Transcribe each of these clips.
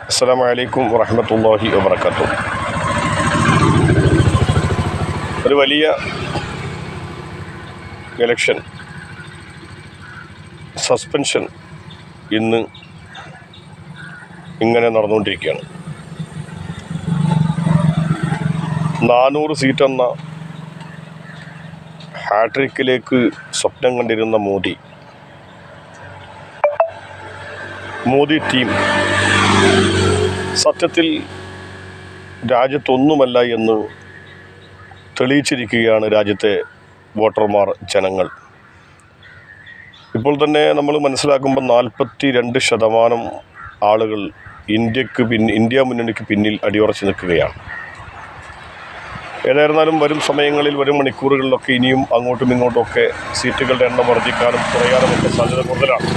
അസ്സലാമു അലൈക്കും വറഹ്മത്തുള്ളാഹി വബറകാതുഹു. ഒരു വലിയ ഇലക്ഷൻ സസ്പെൻഷൻ ഇന്ന് ഇങ്ങനെ നടന്നുകൊണ്ടിരിക്കുകയാണ്. 400 സീറ്റെന്ന ഹാട്രിക്കിലേക്ക് സ്വപ്നം കണ്ടിരുന്ന മോദി ടീം സത്യത്തിൽ രാജ്യത്തൊന്നുമല്ല എന്ന് തെളിയിച്ചിരിക്കുകയാണ് രാജ്യത്തെ വോട്ടർമാർ, ജനങ്ങൾ. ഇപ്പോൾ തന്നെ നമ്മൾ മനസ്സിലാക്കുമ്പോൾ 42% ആളുകൾ ഇന്ത്യ മുന്നണിക്ക് പിന്നിൽ അടിയുറച്ച് നിൽക്കുകയാണ്. ഏതായിരുന്നാലും വരും സമയങ്ങളിൽ, വരും മണിക്കൂറുകളിലൊക്കെ ഇനിയും അങ്ങോട്ടും ഇങ്ങോട്ടുമൊക്കെ സീറ്റുകളുടെ എണ്ണം വർദ്ധിക്കാനും കുറയാനുമൊക്കെ സാധ്യത കൂടുതലാണ്.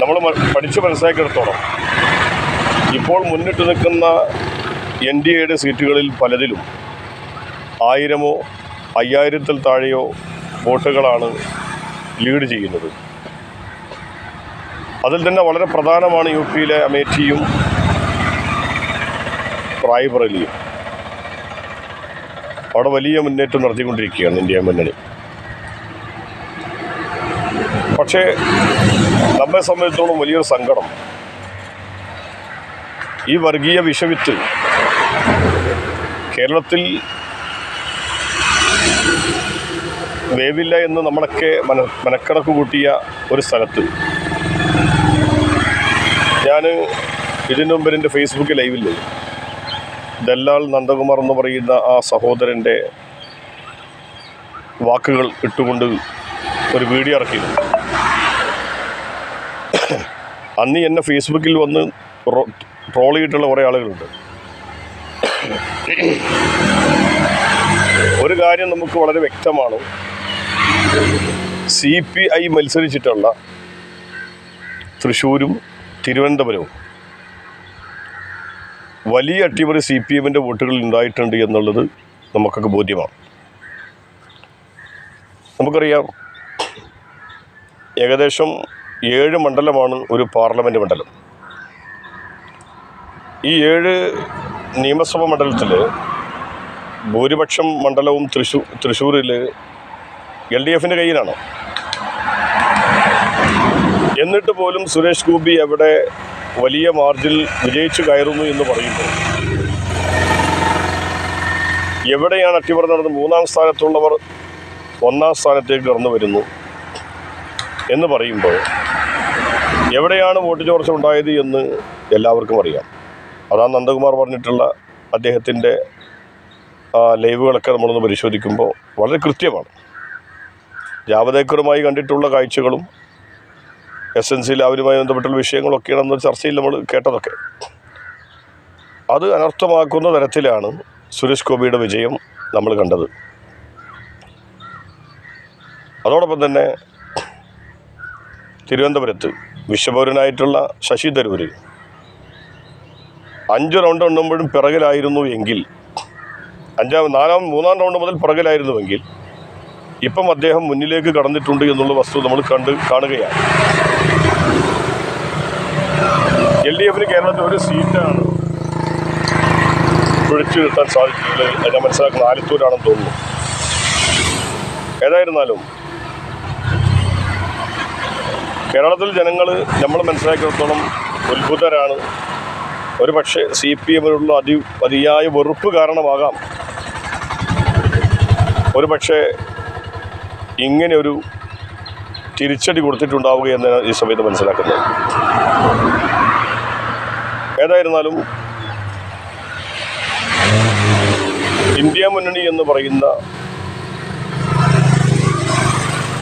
നമ്മൾ പഠിച്ച് മനസ്സിലാക്കിയെടുത്തോളം ഇപ്പോൾ മുന്നിട്ട് നിൽക്കുന്ന NDAയുടെ സീറ്റുകളിൽ പലതിലും 1000-ഓ 5000-ൽ താഴെയോ വോട്ടുകളാണ് ലീഡ് ചെയ്യുന്നത്. അതിൽ തന്നെ വളരെ പ്രധാനമാണ് UPയിലെ അമേഠിയും റായ്ബറേലിയും. അവിടെ വലിയ മുന്നേറ്റം നടത്തിക്കൊണ്ടിരിക്കുകയാണ് ഇന്ത്യ മുന്നണി. പക്ഷേ നമ്മെ സംബന്ധിച്ചിടത്തോളം വലിയൊരു സങ്കടം, ഈ വർഗീയ വിഷവിത്ത് കേരളത്തിൽ വേവില്ല എന്ന് നമ്മളൊക്കെ മനക്കണക്ക് കൂട്ടിയ ഒരു സ്ഥലത്ത്, ഞാൻ ഇതിനു മുമ്പ് എൻ്റെ ഫേസ്ബുക്ക് ലൈവിൽ ദല്ലാൽ നന്ദകുമാർ എന്ന് പറയുന്ന ആ സഹോദരൻ്റെ വാക്കുകൾ ഇട്ടുകൊണ്ട് ഒരു വീഡിയോ ഇറക്കിയിരുന്നു. അന്ന് എന്നെ ഫേസ്ബുക്കിൽ വന്ന് ട്രോൾ ചെയ്തിട്ടുള്ള കുറേ ആളുകളുണ്ട്. ഒരു കാര്യം നമുക്ക് വളരെ വ്യക്തമാണ്, CPI മത്സരിച്ചിട്ടുള്ള തൃശ്ശൂരും തിരുവനന്തപുരവും വലിയ അട്ടിമറി CPMൻ്റെ വോട്ടുകൾ ഉണ്ടായിട്ടുണ്ട് എന്നുള്ളത് നമുക്കൊക്കെ ബോധ്യമാണ്. നമുക്കറിയാം, ഏകദേശം 7 മണ്ഡലമാണ് ഒരു പാർലമെൻറ്റ് മണ്ഡലം. ഈ 7 നിയമസഭാ മണ്ഡലത്തിൽ ഭൂരിപക്ഷം മണ്ഡലവും തൃശ്ശൂരിൽ LDFൻ്റെ കയ്യിലാണ്. എന്നിട്ട് പോലും സുരേഷ് ഗോപി അവിടെ വലിയ മാർജിനിൽ വിജയിച്ചു കയറുന്നു എന്ന് പറയുമ്പോൾ, എവിടെയാണ് അട്ടിമറി നടന്ന് 3-ാം സ്ഥാനത്തുള്ളവർ 1-ാം സ്ഥാനത്തേക്ക് കടന്നു വരുന്നു എന്ന് പറയുമ്പോൾ, എവിടെയാണ് വോട്ട് ചോർച്ച ഉണ്ടായത് എന്ന് എല്ലാവർക്കും അറിയാം. അതാണ് നന്ദകുമാർ പറഞ്ഞിട്ടുള്ള അദ്ദേഹത്തിൻ്റെ ലൈവുകളൊക്കെ നമ്മളൊന്ന് പരിശോധിക്കുമ്പോൾ വളരെ കൃത്യമാണ്. ജാവദേക്കറുമായി കണ്ടിട്ടുള്ള കാഴ്ചകളും SNC അവരുമായി ബന്ധപ്പെട്ടുള്ള വിഷയങ്ങളൊക്കെയാണ് അന്ന് ചർച്ചയിൽ നമ്മൾ കേട്ടതൊക്കെ. അത് അനർത്ഥമാക്കുന്ന തരത്തിലാണ് സുരേഷ് ഗോപിയുടെ വിജയം നമ്മൾ കണ്ടത്. അതോടൊപ്പം തന്നെ തിരുവനന്തപുരത്ത് വിശ്വപൗരനായിട്ടുള്ള ശശി തരൂർ 5 റൗണ്ട് എണ്ണുമ്പോഴും പിറകിലായിരുന്നു എങ്കിൽ, 3-ാം റൗണ്ട് മുതൽ പിറകിലായിരുന്നുവെങ്കിൽ ഇപ്പം അദ്ദേഹം മുന്നിലേക്ക് കടന്നിട്ടുണ്ട് എന്നുള്ള വസ്തു നമ്മൾ കാണുകയാണ്. LDFന് കേരളത്തിൽ ഒരു സീറ്റാണ് പിടിച്ചു നിർത്താൻ സാധിച്ചിട്ടുള്ളത്. ഞാൻ മനസ്സിലാക്കുന്ന ആലത്തൂരാണെന്ന് തോന്നുന്നു. ഏതായിരുന്നാലും കേരളത്തിൽ ജനങ്ങൾ നമ്മൾ മനസ്സിലാക്കിയിടത്തോളം ഉത്ഭുതരാണ്. ഒരു പക്ഷേ CPMനുള്ള അതിയായ വെറുപ്പ് കാരണമാകാം ഒരു പക്ഷേ ഇങ്ങനെ ഒരു തിരിച്ചടി കൊടുത്തിട്ടുണ്ടാവുക എന്ന് ഈ സമയത്ത് മനസ്സിലാക്കുന്നത്. ഏതായിരുന്നാലും ഇന്ത്യ മുന്നണി എന്ന് പറയുന്ന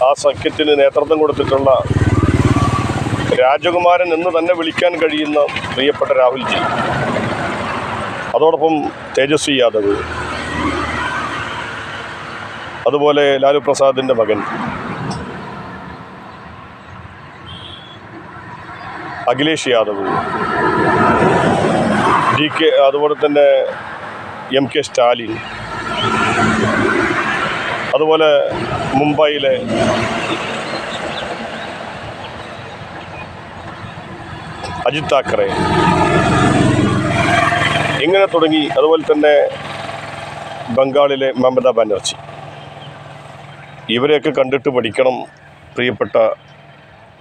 ആ സഖ്യത്തിന് നേതൃത്വം കൊടുത്തിട്ടുള്ള രാജകുമാരൻ എന്ന് തന്നെ വിളിക്കാൻ കഴിയുന്ന പ്രിയപ്പെട്ട രാഹുൽജി, അതോടൊപ്പം തേജസ്വി യാദവ്, അതുപോലെ ലാലു പ്രസാദിൻ്റെ മകൻ അഖിലേഷ് യാദവ്, DK, അതുപോലെ തന്നെ MK സ്റ്റാലിൻ, അതുപോലെ മുംബൈയിലെ അജിത് താക്കറെ, ഇങ്ങനെ തുടങ്ങി, അതുപോലെ തന്നെ ബംഗാളിലെ മമതാ ബാനർജി, ഇവരെയൊക്കെ കണ്ടിട്ട് പഠിക്കണം പ്രിയപ്പെട്ട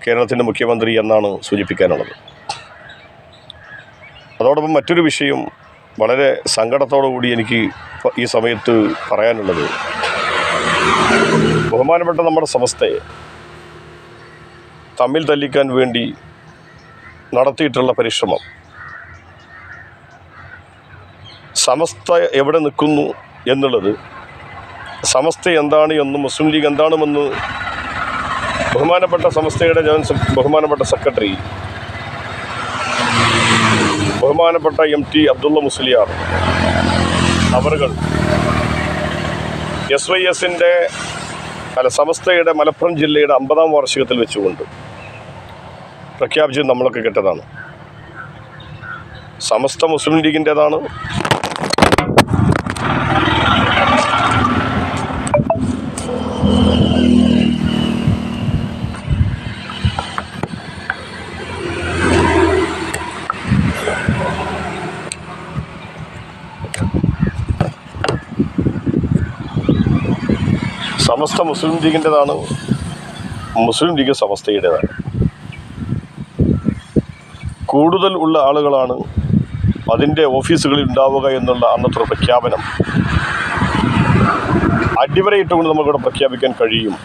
കേരളത്തിൻ്റെ മുഖ്യമന്ത്രി എന്നാണ് സൂചിപ്പിക്കാനുള്ളത്. അതോടൊപ്പം മറ്റൊരു വിഷയം വളരെ സങ്കടത്തോടു കൂടി എനിക്ക് ഈ സമയത്ത് പറയാനുള്ളത്, ബഹുമാനപ്പെട്ട നമ്മുടെ സമസ്തയെ തമ്മിൽ തല്ലിക്കാൻ വേണ്ടി നടത്തിയിട്ടുള്ള പരിശ്രമം, സമസ്ത എവിടെ നിൽക്കുന്നു എന്നുള്ളത്, സമസ്ത എന്താണ് എന്നും മുസ്ലിം ലീഗ് എന്താണെന്ന് ബഹുമാനപ്പെട്ട സമസ്തയുടെ ബഹുമാനപ്പെട്ട സെക്രട്ടറി ബഹുമാനപ്പെട്ട MT അബ്ദുള്ള മുസ്ലിയാർ അവറുകൾ SYSൻ്റെ സമസ്തയുടെ മലപ്പുറം ജില്ലയുടെ 50ാം വാർഷികത്തിൽ വെച്ചുകൊണ്ട് പ്രഖ്യാപിച്ചത് നമ്മളൊക്കെ കേട്ടതാണ്. സമസ്ത മുസ്ലിം ലീഗിൻ്റേതാണ്. സമസ്ത മുസ്ലിം ലീഗിൻ്റെതാണ്, മുസ്ലിം ലീഗ് സമസ്തയുടേതാണ്. കൂടുതൽ ഉള്ള ആളുകളാണ് അതിൻ്റെ ഓഫീസുകളിൽ ഉണ്ടാവുക എന്നുള്ള അന്നത്തെ പ്രഖ്യാപനം അടിവരയിട്ടുകൊണ്ട് നമുക്കിവിടെ പ്രഖ്യാപിക്കാൻ കഴിയും.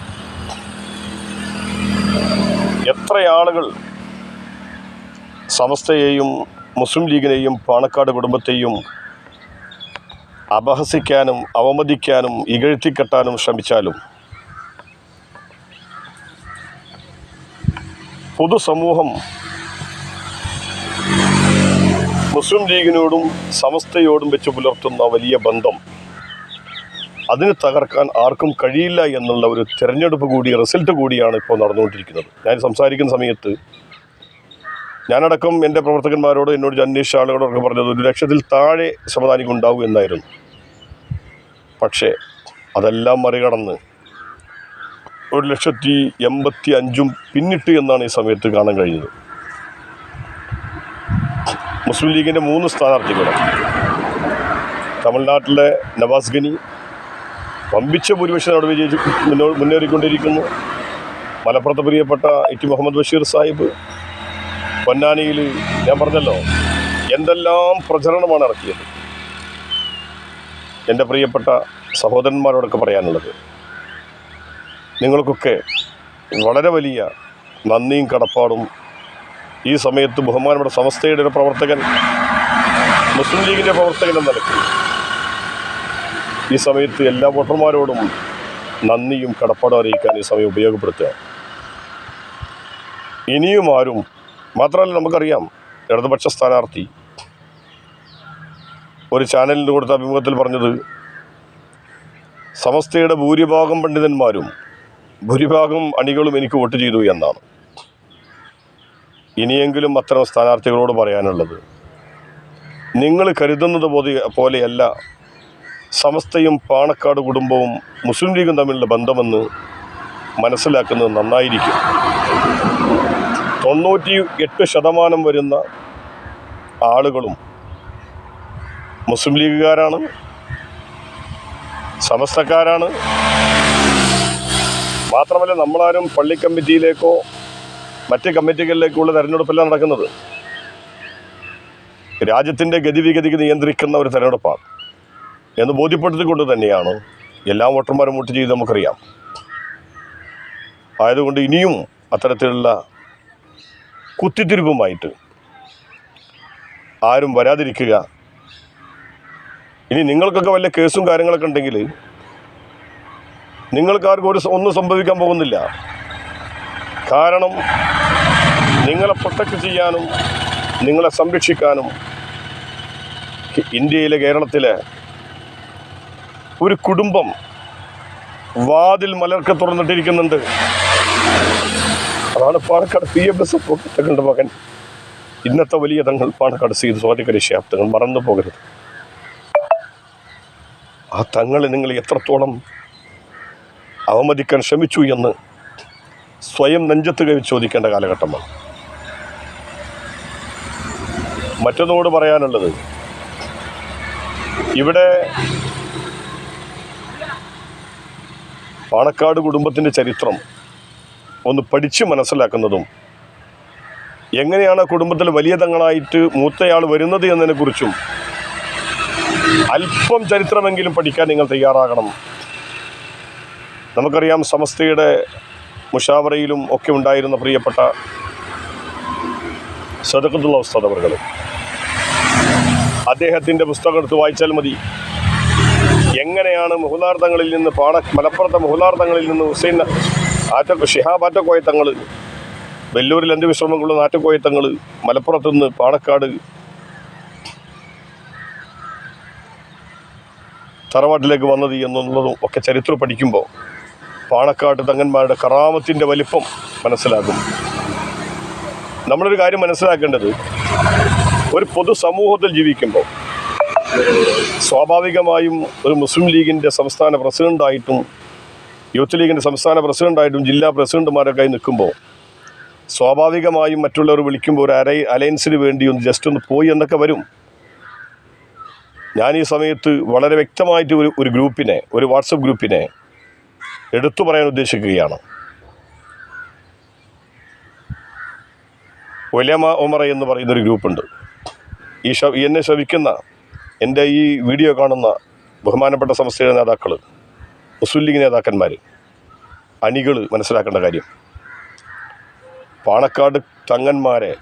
എത്ര ആളുകൾ സമസ്തയെയും മുസ്ലിം ലീഗിനെയും പാണക്കാട് കുടുംബത്തെയും അപഹസിക്കാനും അവമതിക്കാനും ഇകഴ്ത്തിക്കെട്ടാനും ശ്രമിച്ചാലും പൊതുസമൂഹം മുസ്ലിം ലീഗിനോടും സമസ്തയോടും വെച്ച് പുലർത്തുന്ന വലിയ ബന്ധം, അതിന് തകർക്കാൻ ആർക്കും കഴിയില്ല എന്നുള്ള ഒരു തിരഞ്ഞെടുപ്പ് കൂടി, റിസൾട്ട് കൂടിയാണ് ഇപ്പോൾ നടന്നുകൊണ്ടിരിക്കുന്നത്. ഞാൻ സംസാരിക്കുന്ന സമയത്ത് ഞാനടക്കം എൻ്റെ പ്രവർത്തകന്മാരോട്, എന്നോട് അന്വേഷിച്ച ആളുകളോടൊക്കെ പറഞ്ഞത് 1 ലക്ഷത്തിൽ താഴെ സമദാനികൾ ഉണ്ടാവും എന്നായിരുന്നു. പക്ഷേ അതെല്ലാം മറികടന്ന് 1,85,000 പിന്നിട്ട് എന്നാണ് ഈ സമയത്ത് കാണാൻ കഴിഞ്ഞത്. മുസ്ലിം ലീഗിൻ്റെ 3 സ്ഥാനാർത്ഥികളും തമിഴ്നാട്ടിലെ നവാസ് ഗനി വമ്പിച്ച ഭൂരിപക്ഷത്തോടെ മുന്നേറിക്കൊണ്ടിരിക്കുന്നു. മലപ്പുറത്ത് പ്രിയപ്പെട്ട IT മുഹമ്മദ് ബഷീർ സാഹിബ്, പൊന്നാനിയിൽ ഞാൻ പറഞ്ഞല്ലോ എന്തെല്ലാം പ്രചരണമാണ് ഇറക്കിയത്. എൻ്റെ പ്രിയപ്പെട്ട സഹോദരന്മാരോടൊക്കെ പറയാനുള്ളത്, നിങ്ങൾക്കൊക്കെ വളരെ വലിയ നന്ദിയും കടപ്പാടും ഈ സമയത്ത് ബഹുമാനപ്പെട്ട സമസ്തയുടെ ഒരു പ്രവർത്തകൻ, മുസ്ലിം ലീഗിൻ്റെ പ്രവർത്തകൻ എന്ന നിലയ്ക്ക് ഈ സമയത്ത് എല്ലാ വോട്ടർമാരോടും നന്ദിയും കടപ്പാടും അറിയിക്കാൻ ഈ സമയം ഉപയോഗപ്പെടുത്തുക. ഇനിയും ആരും, മാത്രമല്ല നമുക്കറിയാം, ഇടതുപക്ഷ സ്ഥാനാർത്ഥി ഒരു ചാനലിന് കൊടുത്ത അഭിമുഖത്തിൽ പറഞ്ഞത്, സമസ്തയുടെ ഭൂരിഭാഗം പണ്ഡിതന്മാരും ഭൂരിഭാഗം അണികളും എനിക്ക് വോട്ട് ചെയ്തു എന്നാണ്. ഇനിയെങ്കിലും അത്തരം സ്ഥാനാർത്ഥികളോട് പറയാനുള്ളത്, നിങ്ങൾ കരുതുന്നത് പോലെയല്ല സമസ്തയും പാണക്കാട് കുടുംബവും മുസ്ലിം ലീഗും തമ്മിലുള്ള ബന്ധമെന്ന് മനസ്സിലാക്കുന്നത് നന്നായിരിക്കും. 98% വരുന്ന ആളുകളും മുസ്ലിം ലീഗുകാരാണ്, സമസ്തക്കാരാണ്. മാത്രമല്ല, നമ്മളാരും പള്ളി കമ്മിറ്റിയിലേക്കോ മറ്റ് കമ്മിറ്റികളിലേക്കുള്ള തെരഞ്ഞെടുപ്പല്ല നടക്കുന്നത്. രാജ്യത്തിൻ്റെ ഗതിവിഗതിക്ക് നിയന്ത്രിക്കുന്ന ഒരു തെരഞ്ഞെടുപ്പാണ് എന്ന് ബോധ്യപ്പെടുത്തിക്കൊണ്ട് തന്നെയാണ് എല്ലാ വോട്ടർമാരും വോട്ട് ചെയ്ത് നമുക്കറിയാം. ആയതുകൊണ്ട് ഇനിയും അത്തരത്തിലുള്ള കുത്തിത്തിരിപ്പുമായിട്ട് ആരും വരാതിരിക്കുക. ഇനി നിങ്ങൾക്കൊക്കെ വല്ല കേസും കാര്യങ്ങളൊക്കെ ഉണ്ടെങ്കിൽ നിങ്ങൾക്കാർക്കും ഒന്നും സംഭവിക്കാൻ പോകുന്നില്ല. കാരണം നിങ്ങളെ പ്രൊട്ടക്റ്റ് ചെയ്യാനും നിങ്ങളെ സംരക്ഷിക്കാനും ഇന്ത്യയിലെ, കേരളത്തിലെ ഒരു കുടുംബം വാതിൽ മലർക്കെ തുറന്നിട്ടിരിക്കുന്നുണ്ട്. അതാണ് പാണക്കാട് PMS തങ്ങളുടെ മകൻ, ഇന്നത്തെ വലിയ തങ്ങൾ പാണക്കാട് സയ്യിദ് സ്വാദിഖ് അലി ശിഹാബ് തങ്ങൾ. മറന്നു പോകരുത്. ആ തങ്ങളെ നിങ്ങൾ എത്രത്തോളം അവമതിക്കാൻ ശ്രമിച്ചു എന്ന് സ്വയം നെഞ്ചത്ത് കൈ ചോദിക്കേണ്ട കാലഘട്ടമാണ്. മറ്റൊന്നുകൂട് പറയാനുള്ളത്, ഇവിടെ പാണക്കാട് കുടുംബത്തിൻ്റെ ചരിത്രം ഒന്ന് പഠിച്ച് മനസ്സിലാക്കുന്നതും എങ്ങനെയാണ് കുടുംബത്തിൽ വലിയ തങ്ങളായിട്ട് മൂത്തയാൾ വരുന്നത് എന്നതിനെക്കുറിച്ചും അല്പം ചരിത്രമെങ്കിലും പഠിക്കാൻ നിങ്ങൾ തയ്യാറാകണം. നമുക്കറിയാം, സമസ്തയുടെ മുഷാവറയിലും ഒക്കെ ഉണ്ടായിരുന്ന പ്രിയപ്പെട്ട സദഖത്തുള്ള ഉസ്താദ് അവർകൾ, അദ്ദേഹത്തിൻ്റെ പുസ്തകം എടുത്ത് വായിച്ചാൽ മതി. എങ്ങനെയാണ് മുഹ്ലാർത്തങ്ങളിൽ നിന്ന് മലപ്പുറത്തെ മുഹ്ലാർത്തങ്ങളിൽ നിന്ന് ഹുസൈൻ ഷിഹാബ് ആറ്റക്കോയത്തങ്ങൾ, വെല്ലൂരിൽ അന്ത്യവിശ്രമം കൊള്ളുന്ന ആറ്റക്കോയത്തങ്ങൾ മലപ്പുറത്ത് നിന്ന് പാണക്കാട് തറവാട്ടിലേക്ക് വന്നത് എന്നുള്ളതും ഒക്കെ ചരിത്രം പഠിക്കുമ്പോൾ പാണക്കാട് തങ്ങന്മാരുടെ കറാമത്തിൻ്റെ വലിപ്പം മനസ്സിലാകും. നമ്മളൊരു കാര്യം മനസ്സിലാക്കേണ്ടത്, ഒരു പൊതുസമൂഹത്തിൽ ജീവിക്കുമ്പോൾ സ്വാഭാവികമായും ഒരു മുസ്ലിം ലീഗിൻ്റെ സംസ്ഥാന പ്രസിഡൻ്റായിട്ടും യൂത്ത് ലീഗിൻ്റെ സംസ്ഥാന പ്രസിഡൻ്റായിട്ടും ജില്ലാ പ്രസിഡന്റുമാരൊക്കെ നിൽക്കുമ്പോൾ സ്വാഭാവികമായും മറ്റുള്ളവർ വിളിക്കുമ്പോൾ ഒരു അലയൻസിന് വേണ്ടി ഒന്ന് ജസ്റ്റ് ഒന്ന് പോയി എന്നൊക്കെ വരും. ഞാൻ ഈ സമയത്ത് വളരെ വ്യക്തമായിട്ട് ഒരു ഗ്രൂപ്പിനെ, ഒരു വാട്സപ്പ് ഗ്രൂപ്പിനെ എടുത്തു പറയാൻ ഉദ്ദേശിക്കുകയാണ്. ഉലമ ഉമറ എന്ന് പറയുന്നൊരു ഗ്രൂപ്പുണ്ട്. എന്നെ ശ്രവിക്കുന്ന, എൻ്റെ ഈ വീഡിയോ കാണുന്ന ബഹുമാനപ്പെട്ട സംസ്ഥയുടെ നേതാക്കൾ, മുസ്ലിം ലീഗ് നേതാക്കന്മാർ, അണികൾ മനസ്സിലാക്കേണ്ട കാര്യം, പാണക്കാട് തങ്ങന്മാരെ,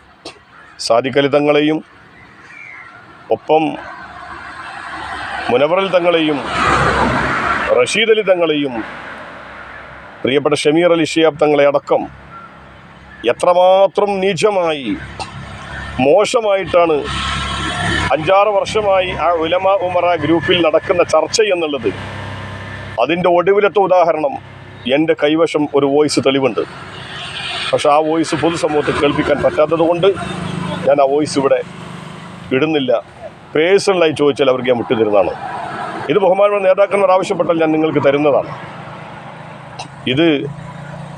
സാദിഖലി തങ്ങളെയും ഒപ്പം മുനവറൽ തങ്ങളെയും റഷീദ് അലി തങ്ങളെയും പ്രിയപ്പെട്ട ഷമീർ അലി ഷിയാബ് തങ്ങളെ അടക്കം എത്രമാത്രം നീചമായി മോശമായിട്ടാണ് 5-6 വർഷമായി ആ ഉലമ ഉമറ ഗ്രൂപ്പിൽ നടക്കുന്ന ചർച്ച എന്നുള്ളത്, അതിൻ്റെ ഒടുവിലത്തെ ഉദാഹരണം എൻ്റെ കൈവശം ഒരു വോയിസ് തെളിവുണ്ട്. പക്ഷെ ആ വോയിസ് പൊതുസമൂഹത്തിൽ കേൾപ്പിക്കാൻ പറ്റാത്തത് കൊണ്ട് ഞാൻ ആ വോയിസ് ഇവിടെ ഇടുന്നില്ല. പേഴ്സണലായി ചോദിച്ചാൽ അവർക്ക് ഞാൻ വിട്ടുതരുന്നതാണ്. ഇത് ബഹുമാനപ്പെട്ട നേതാക്കന്മാർ ആവശ്യപ്പെട്ടാൽ ഞാൻ നിങ്ങൾക്ക് തരുന്നതാണ്. ഇത്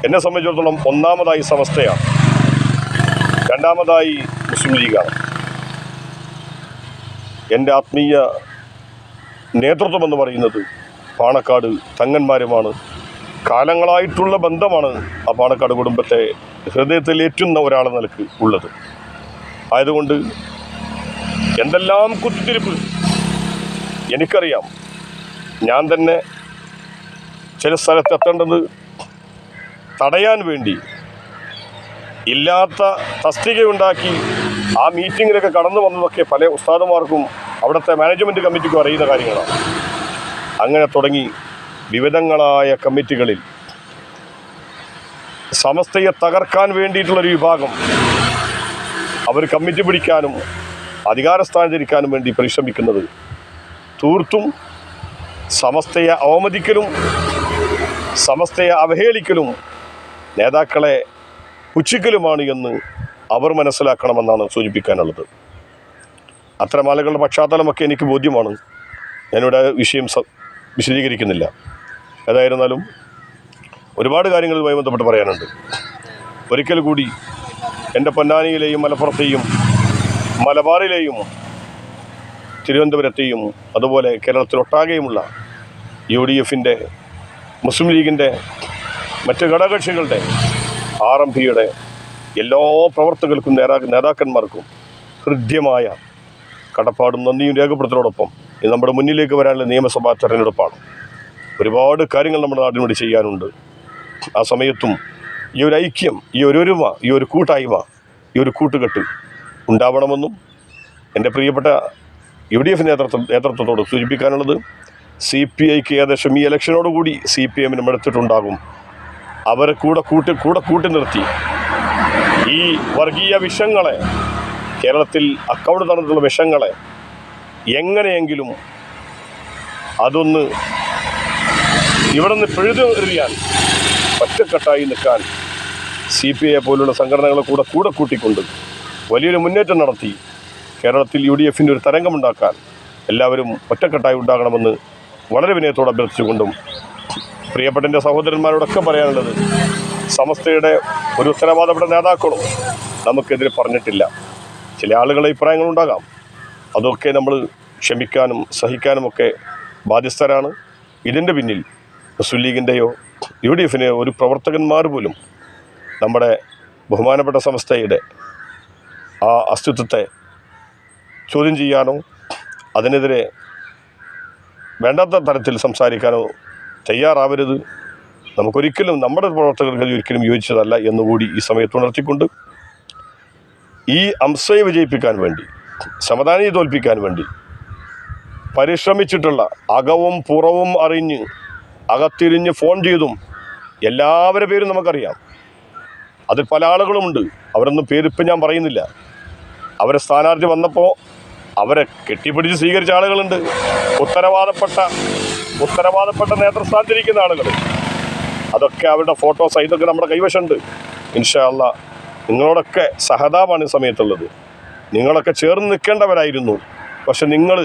എന്നെ സംബന്ധിച്ചിടത്തോളം ഒന്നാമതായി സമസ്തയാണ്, രണ്ടാമതായി മുസ്ലിം ലീഗാണ്. എൻ്റെ ആത്മീയ നേതൃത്വം എന്ന് പറയുന്നത് പാണക്കാട് തങ്ങന്മാരുമാണ്. കാലങ്ങളായിട്ടുള്ള ബന്ധമാണ് ആ പാണക്കാട് കുടുംബത്തെ ഹൃദയത്തിലേറ്റുന്ന ഒരാളെന്ന നിലക്ക് ഉള്ളത്. ആയതുകൊണ്ട് എന്തെല്ലാം കുത്തിത്തിരിപ്പ് എനിക്കറിയാം. ഞാൻ തന്നെ ചില സ്ഥലത്ത് എത്തേണ്ടത് തടയാൻ വേണ്ടി ഇല്ലാത്ത തസ്തികയുണ്ടാക്കി ആ മീറ്റിങ്ങിലൊക്കെ കടന്നു വന്നതൊക്കെ പല ഉസ്താദുമാർക്കും അവിടുത്തെ മാനേജ്മെൻറ്റ് കമ്മിറ്റിക്കും അറിയുന്ന കാര്യങ്ങളാണ്. അങ്ങനെ തുടങ്ങി വിവിധങ്ങളായ കമ്മിറ്റികളിൽ സമസ്തയെ തകർക്കാൻ വേണ്ടിയിട്ടുള്ളൊരു വിഭാഗം അവർ കമ്മിറ്റി പിടിക്കാനും അധികാരസ്ഥാനത്തിരിക്കാനും വേണ്ടി പരിശ്രമിക്കുന്നത് തീർത്തും സമസ്തയെ അവമതിക്കലും സമസ്തയെ അവഹേളിക്കലും നേതാക്കളെ പുച്ഛിക്കലുമാണ് എന്ന് അവർ മനസ്സിലാക്കണമെന്നാണ് സൂചിപ്പിക്കാനുള്ളത്. അത്തരം ആളുകളുടെ പശ്ചാത്തലമൊക്കെ എനിക്ക് ബോധ്യമാണ്. ഞാനിവിടെ വിഷയം വിശദീകരിക്കുന്നില്ല. ഏതായിരുന്നാലും ഒരുപാട് കാര്യങ്ങളുമായി ബന്ധപ്പെട്ട് പറയാനുണ്ട്. ഒരിക്കൽ കൂടി എൻ്റെ പൊന്നാനിയിലെയും മലപ്പുറത്തെയും മലബാറിലെയും തിരുവനന്തപുരത്തെയും അതുപോലെ കേരളത്തിലൊട്ടാകെയുമുള്ള UDFൻ്റെ, മുസ്ലിം ലീഗിൻ്റെ, മറ്റ് ഘടകകക്ഷികളുടെ, RMPയുടെ എല്ലാ പ്രവർത്തകർക്കും നേതാക്കന്മാർക്കും ഹൃദ്യമായ കടപ്പാടും നന്ദിയും രേഖപ്പെടുത്തുന്നതോടൊപ്പം ഇത് നമ്മുടെ മുന്നിലേക്ക് വരാനുള്ള നിയമസഭാ തെരഞ്ഞെടുപ്പാണ്. ഒരുപാട് കാര്യങ്ങൾ നമ്മുടെ നാടിന് വേണ്ടി ചെയ്യാനുണ്ട്. ആ സമയത്തും ഈ ഒരു ഐക്യം, ഈ ഒരു ഒരുമ, ഈ ഒരു കൂട്ടായ്മ, ഈ ഒരു കൂട്ടുകെട്ട് ഉണ്ടാവണമെന്നും എൻ്റെ പ്രിയപ്പെട്ട UDF നേതൃത്വത്തോട് സൂചിപ്പിക്കാനുള്ളത്, CPIക്ക് ഏകദേശം ഈ ഇലക്ഷനോടുകൂടി CPM എടുത്തിട്ടുണ്ടാകും. അവരെ കൂട്ടി നിർത്തി ഈ വർഗീയ വിഷങ്ങളെ, കേരളത്തിൽ അക്കൗണ്ട് നടന്നിട്ടുള്ള വിഷങ്ങളെ എങ്ങനെയെങ്കിലും അതൊന്ന് ഇവിടെ നിന്ന് പിഴുതെറിയാൻ ഒറ്റക്കെട്ടായി നിൽക്കാൻ CPI പോലുള്ള സംഘടനകളെ കൂടെ കൂട്ടിക്കൊണ്ട് വലിയൊരു മുന്നേറ്റം നടത്തി കേരളത്തിൽ UDFൻ്റെ ഒരു തരംഗമുണ്ടാക്കാൻ എല്ലാവരും ഒറ്റക്കെട്ടായി ഉണ്ടാകണമെന്ന് വളരെ വിനയത്തോടെ അഭ്യർത്ഥിച്ചുകൊണ്ടും, പ്രിയപ്പെട്ട എൻ്റെ സഹോദരന്മാരോടൊക്കെ പറയാനുള്ളത്, സമസ്തയുടെ ഒരു ഉത്തരവാദപ്പെട്ട നേതാക്കളും നമുക്കെതിരെ പറഞ്ഞിട്ടില്ല. ചില ആളുകളുടെ അഭിപ്രായങ്ങളുണ്ടാകാം. അതൊക്കെ നമ്മൾ ക്ഷമിക്കാനും സഹിക്കാനുമൊക്കെ ബാധ്യസ്ഥരാണ്. ഇതിൻ്റെ പിന്നിൽ മുസ്ലിം ലീഗിൻ്റെയോ UDFിനെയോ ഒരു പ്രവർത്തകന്മാർ പോലും നമ്മുടെ ബഹുമാനപ്പെട്ട സംസ്ഥയുടെ ആ അസ്തിത്വത്തെ ചോദ്യം ചെയ്യാനോ അതിനെതിരെ വേണ്ടാത്ത തരത്തിൽ സംസാരിക്കാനോ തയ്യാറാവരുത്. നമുക്കൊരിക്കലും നമ്മുടെ പ്രവർത്തകർക്ക് ഒരിക്കലും യോജിച്ചതല്ല എന്നുകൂടി ഈ സമയത്ത് ഉണർത്തിക്കൊണ്ട് ഈ അംസയെ വിജയിപ്പിക്കാൻ വേണ്ടി, സമദാനിയെ തോൽപ്പിക്കാൻ വേണ്ടി പരിശ്രമിച്ചിട്ടുള്ള, അകവും പുറവും അറിഞ്ഞ് അകത്തിരിഞ്ഞ് ഫോൺ ചെയ്തും എല്ലാവരുടെ പേരും നമുക്കറിയാം. അതിൽ പല ആളുകളുമുണ്ട്. അവരൊന്നും പേരിപ്പം ഞാൻ പറയുന്നില്ല. അവരെ സ്ഥാനാർത്ഥി വന്നപ്പോൾ അവരെ കെട്ടിപ്പിടിച്ച് സ്വീകരിച്ച ആളുകളുണ്ട്. ഉത്തരവാദപ്പെട്ട നേതൃസ്ഥാനത്തിരിക്കുന്ന ആളുകൾ. അതൊക്കെ അവരുടെ ഫോട്ടോസ് ഇതൊക്കെ നമ്മുടെ കൈവശമുണ്ട്. ഇൻഷാ അല്ലാഹ് നിങ്ങളോടൊക്കെ സഹതാപാണ് ഈ സമയത്തുള്ളത്. നിങ്ങളൊക്കെ ചേർന്ന് നിൽക്കേണ്ടവരായിരുന്നു. പക്ഷെ നിങ്ങൾ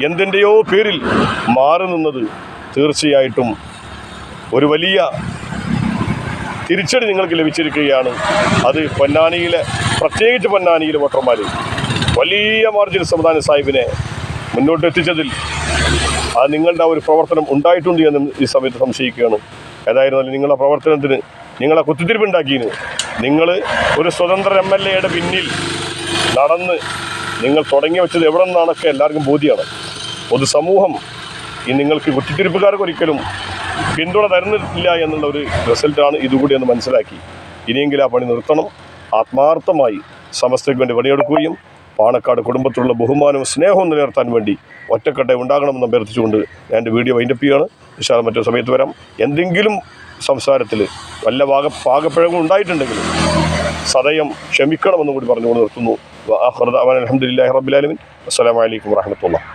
എന്തിൻ്റെയോ പേരിൽ മാറി നിന്നത് തീർച്ചയായിട്ടും ഒരു വലിയ തിരിച്ചടി നിങ്ങൾക്ക് ലഭിച്ചിരിക്കുകയാണ്. അത് പ്രത്യേകിച്ച് പൊന്നാനിയിലെ വോട്ടർമാർ വലിയ മാർജിൻ സമദാനി സാഹിബിനെ മുന്നോട്ട് എത്തിച്ചതിൽ അത് നിങ്ങളുടെ ഒരു പ്രവർത്തനം ഉണ്ടായിട്ടുണ്ട് എന്ന് ഈ സമയത്ത് സംശയിക്കുകയാണ്. ഏതായിരുന്നാലും നിങ്ങളുടെ പ്രവർത്തനത്തിന്, നിങ്ങളെ കുത്തിത്തിരിപ്പുണ്ടാക്കിയതിന്, നിങ്ങൾ ഒരു സ്വതന്ത്ര MLAയുടെ പിന്നിൽ നടന്ന് നിങ്ങൾ തുടങ്ങി വെച്ചത് എവിടെ നിന്നാണൊക്കെ എല്ലാവർക്കും ബോധ്യമാണ്. പൊതുസമൂഹം ഈ നിങ്ങൾക്ക് കുത്തിത്തിരിപ്പുകാർക്ക് ഒരിക്കലും പിന്തുണ തരുന്നില്ല എന്നുള്ള ഒരു റിസൾട്ടാണ് ഇതുകൂടി എന്ന് മനസ്സിലാക്കി ഇനിയെങ്കിലും ആ പണി നിർത്തണം. ആത്മാർത്ഥമായി സമസ്തയ്ക്ക് വേണ്ടി പണിയെടുക്കുകയും പാണക്കാട് കുടുംബത്തിലുള്ള ബഹുമാനവും സ്നേഹവും നിലനിർത്താൻ വേണ്ടി ഒറ്റക്കെട്ടായി ഉണ്ടാകണമെന്ന് അഭ്യർത്ഥിച്ചുകൊണ്ട് ഞാൻ എൻ്റെ വീഡിയോ വൈൻഡപ്പ് ചെയ്യുകയാണ്. ഇൻഷാ മറ്റൊരു സമയത്ത് വരാം. എന്തെങ്കിലും സംസാരത്തിൽ വല്ല പാകപ്പിഴകൾ ഉണ്ടായിട്ടുണ്ടെങ്കിൽ സദയം ക്ഷമിക്കണമെന്നും കൂടി പറഞ്ഞുകൊണ്ട് നിർത്തുന്നു. അൽഹംദുലില്ലാഹി റബ്ബിൽ ആലമീൻ. അസ്സലാമു അലൈക്കും വറഹ്മത്തുള്ളാഹി.